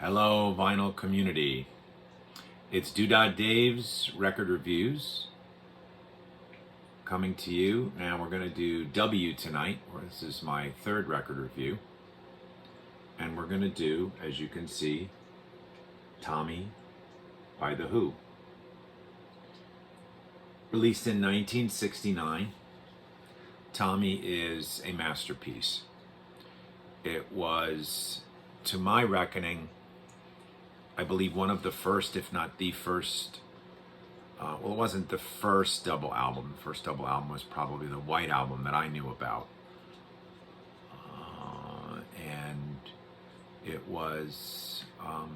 Hello, vinyl community. It's Doodad Dave's Record Reviews coming to you. Now we're going to do W tonight, or this is my third record review. And we're going to do, as you can see, Tommy by The Who. Released in 1969, Tommy is a masterpiece. It was, to my reckoning, I believe one of the first, if not the first, well, it wasn't the first double album. The first double album was probably the White Album that I knew about. And it was, I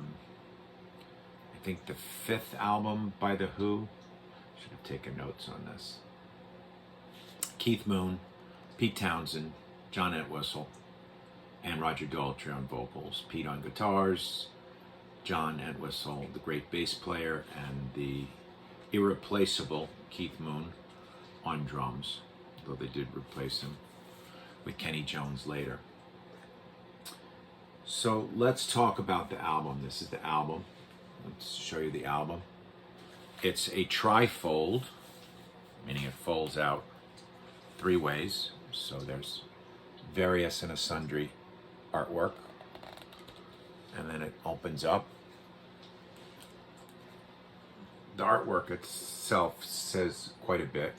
think, the fifth album by The Who. Should have taken notes on this. Keith Moon, Pete Townsend, John Entwistle, and Roger Daltrey on vocals. Pete on guitars, John Entwistle, the great bass player, and the irreplaceable Keith Moon on drums, though they did replace him with Kenny Jones later. So let's talk about the album. This is the album. Let's show you the album. It's a trifold, meaning it folds out three ways. So there's various and sundry artwork. And then it opens up. The artwork itself says quite a bit.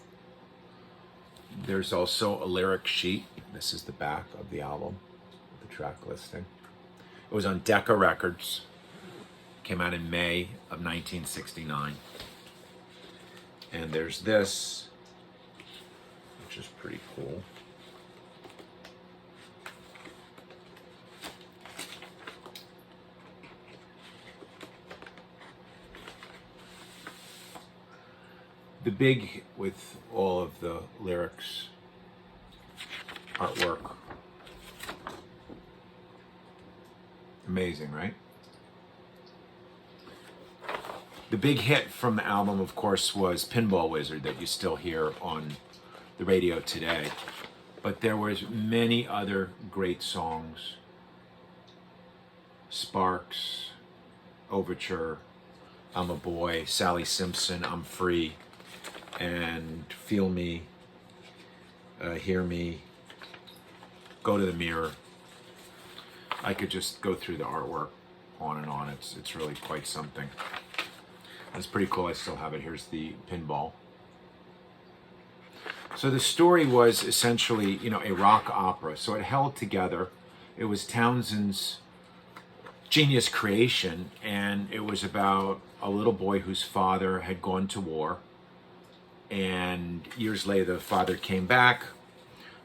There's also a lyric sheet. This is the back of the album, the track listing. It was on Decca Records. Came out in May of 1969. And there's this, which is pretty cool. The big with all of the lyrics, artwork. Amazing, right? The big hit from the album, of course, was Pinball Wizard that you still hear on the radio today. But there was many other great songs. Sparks, Overture, I'm a Boy, Sally Simpson, I'm Free, and Feel Me, Hear Me, Go to the Mirror. I could just go through the artwork on and on. It's really quite something. It's pretty cool. I still have it. Here's the pinball. So the story was essentially, a rock opera. So it held together. It was Townsend's genius creation, and it was about a little boy whose father had gone to war. And years later, the father came back,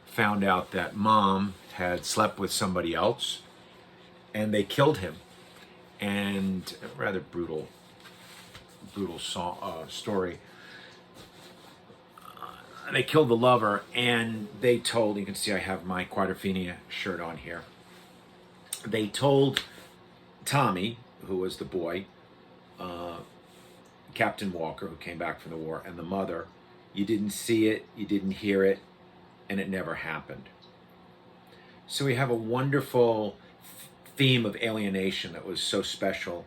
found out that mom had slept with somebody else, and they killed him. And a rather brutal story. They killed the lover, and they told, you can see I have my Quadrophenia shirt on here. They told Tommy, who was the boy, Captain Walker, who came back from the war, and the mother, you didn't see it, you didn't hear it, and it never happened. So we have a wonderful theme of alienation that was so special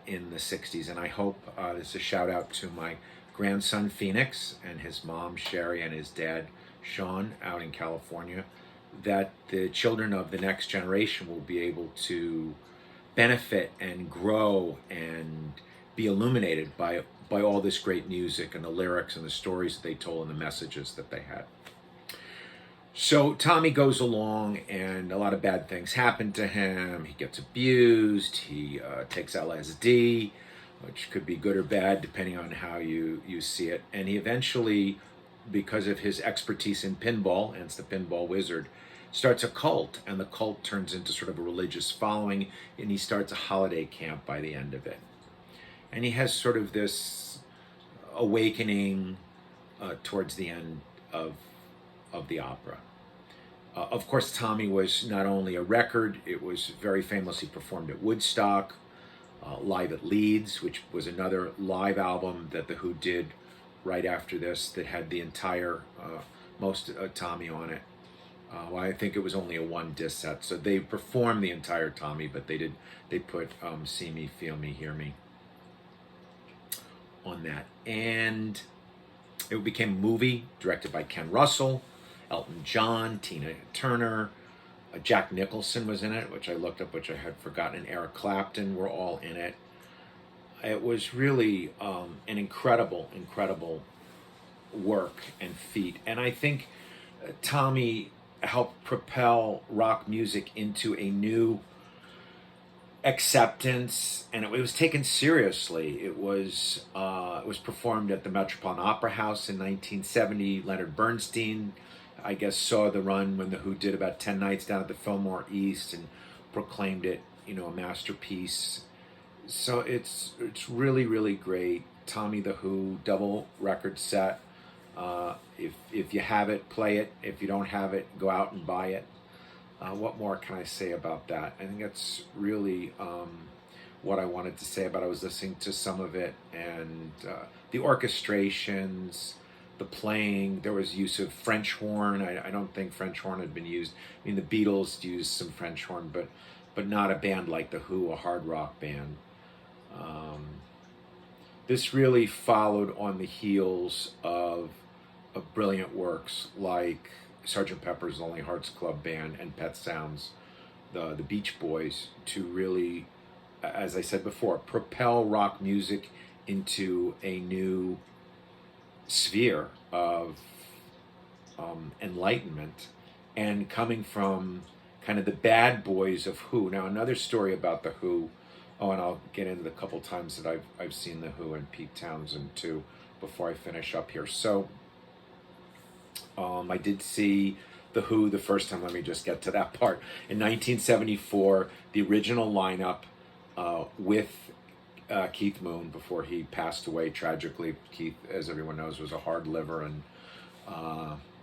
in the 60s. And I hope, this is a shout out to my grandson Phoenix and his mom Sherry and his dad Sean out in California, that the children of the next generation will be able to benefit and grow and be illuminated by all this great music and the lyrics and the stories that they told and the messages that they had. So Tommy goes along, and a lot of bad things happen to him. He gets abused. He takes LSD, which could be good or bad depending on how you see it. And he eventually, because of his expertise in pinball, hence the Pinball Wizard, starts a cult. And the cult turns into sort of a religious following, and he starts a holiday camp by the end of it. And he has sort of this awakening towards the end of the opera. Of course, Tommy was not only a record, it was very famously performed at Woodstock, Live at Leeds, which was another live album that The Who did right after this that had the entire, most Tommy on it. Well, I think it was only a one disc set, so they performed the entire Tommy, but they put "See Me, Feel Me, Hear Me" on that, and it became a movie directed by Ken Russell, Elton John, Tina Turner, Jack Nicholson was in it, which I looked up, which I had forgotten, and Eric Clapton were all in it. It was really an incredible work and feat, and I think Tommy helped propel rock music into a new acceptance, and it was taken seriously. It was performed at the Metropolitan Opera House in 1970. Leonard Bernstein, I guess, saw the run when the Who did about 10 nights down at the Fillmore East and proclaimed it, a masterpiece. So it's really great. Tommy the Who double record set. If you have it, play it. If you don't have it, go out and buy it. What more can I say about that? I think that's really what I wanted to say about it. I was listening to some of it, and the orchestrations, the playing. There was use of French horn. I don't think French horn had been used. I mean, the Beatles used some French horn, but not a band like the Who, a hard rock band. This really followed on the heels of brilliant works like Sgt. Pepper's Lonely Hearts Club Band and Pet Sounds, the Beach Boys, to really, as I said before, propel rock music into a new sphere of enlightenment, and coming from kind of the bad boys of Who. Now, another story about the Who. Oh, and I'll get into the couple times that I've seen the Who and Pete Townsend too before I finish up here. So I did see the Who the first time. Let me just get to that part. In 1974, the original lineup with Keith Moon before he passed away tragically. Keith, as everyone knows, was a hard liver and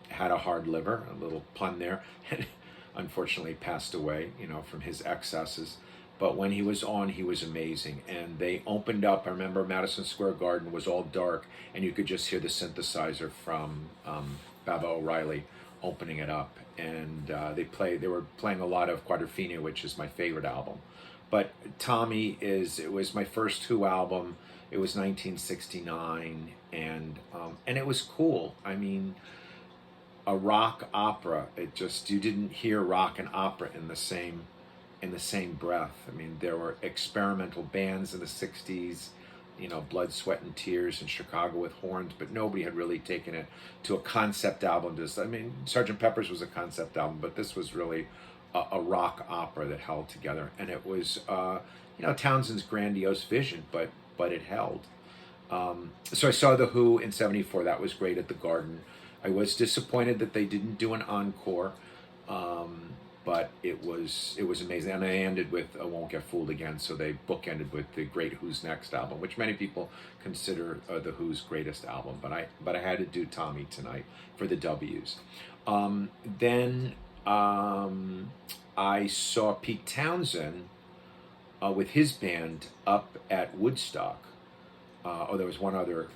had a hard liver. A little pun there. And unfortunately passed away, from his excesses. But when he was on, he was amazing. And they opened up, I remember Madison Square Garden was all dark, and you could just hear the synthesizer from Baba O'Reilly opening it up. And they were playing a lot of Quadrophenia, which is my favorite album. But Tommy it was my first Who album. It was 1969, and it was cool. I mean, a rock opera. You didn't hear rock and opera in the same breath. I mean, there were experimental bands in the 60s, Blood, Sweat, and Tears in Chicago with horns, but nobody had really taken it to a concept album. Sgt. Pepper's was a concept album, but this was really a rock opera that held together. And it was, Townsend's grandiose vision, but it held. So I saw the Who in 74. That was great at the Garden. I was disappointed that they didn't do an encore. But it was amazing, and I ended with "I Won't Get Fooled Again." So they bookended with the great Who's Next album, which many people consider the Who's greatest album. But I had to do Tommy tonight for the W's. Then I saw Pete Townsend with his band up at Woodstock. There was one other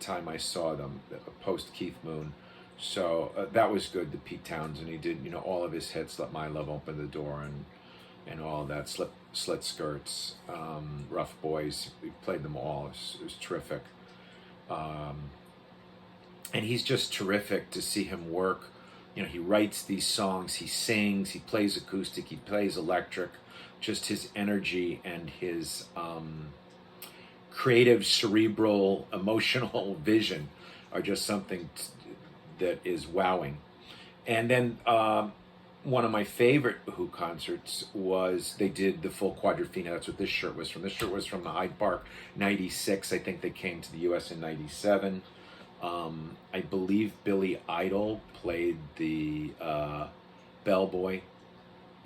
time I saw them post Keith Moon. So that was good. The Pete Townsend, he did, all of his hits, "Let My Love Open the Door" and all of that, Slit Skirts, Rough Boys. We played them all. It was terrific. And he's just terrific to see him work. He writes these songs, he sings, he plays acoustic, he plays electric. Just his energy and his creative, cerebral, emotional vision are just something that is wowing. And then one of my favorite Who concerts was they did the full Quadrophenia. That's what this shirt was from. This shirt was from the Hyde Park, 96. I think they came to the U.S. in 97. I believe Billy Idol played the bellboy,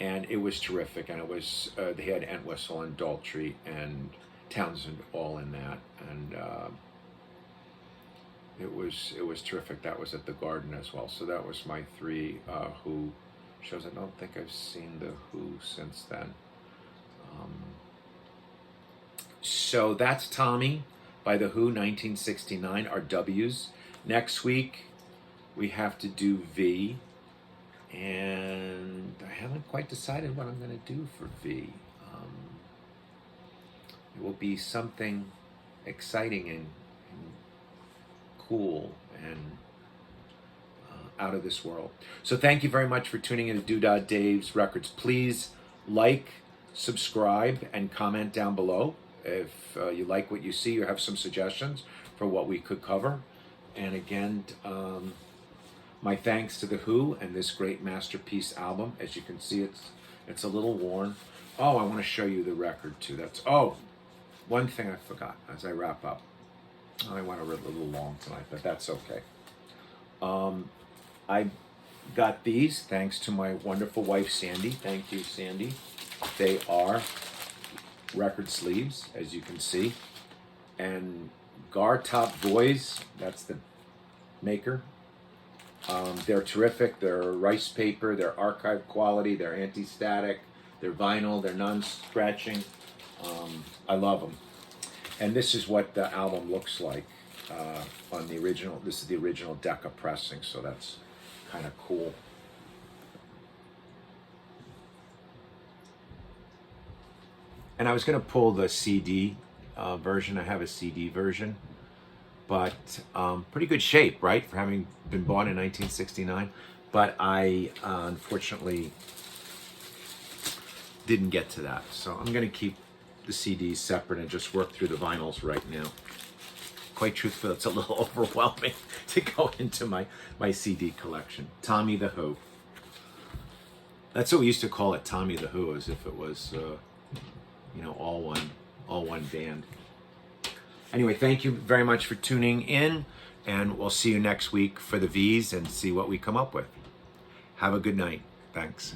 and it was terrific. And it was they had Entwistle and Daltrey and Townsend all in that, and it was terrific. That was at the Garden as well. So that was my three Who shows. I don't think I've seen the Who since then. So that's Tommy by the Who, 1969. Our W's. Next week we have to do V, And I haven't quite decided what I'm going to do for V. It will be something exciting and cool and out of this world. So thank you very much for tuning in to Doodad Dave's Records. Please like, subscribe, and comment down below if you like what you see or have some suggestions for what we could cover. And again, my thanks to The Who and this great masterpiece album. As you can see, it's a little worn. Oh, I want to show you the record too. One thing I forgot as I wrap up. I went a little long tonight, but that's okay. I got these thanks to my wonderful wife, Sandy. Thank you, Sandy. They are record sleeves, as you can see. And Gar Top Boys, that's the maker. They're terrific. They're rice paper. They're archive quality. They're anti-static. They're vinyl. They're non-scratching. I love them. And this is what the album looks like on the original. This is the original Decca pressing, so that's kind of cool. And I was going to pull the CD version. I have a CD version, but pretty good shape, right, for having been bought in 1969. But I unfortunately didn't get to that, so I'm going to keep the CDs separate and just work through the vinyls right now. Quite truthful, it's a little overwhelming to go into my CD collection. Tommy the Who. That's what we used to call it, Tommy the Who, as if it was, all one band. Anyway, thank you very much for tuning in, and we'll see you next week for the V's and see what we come up with. Have a good night. Thanks.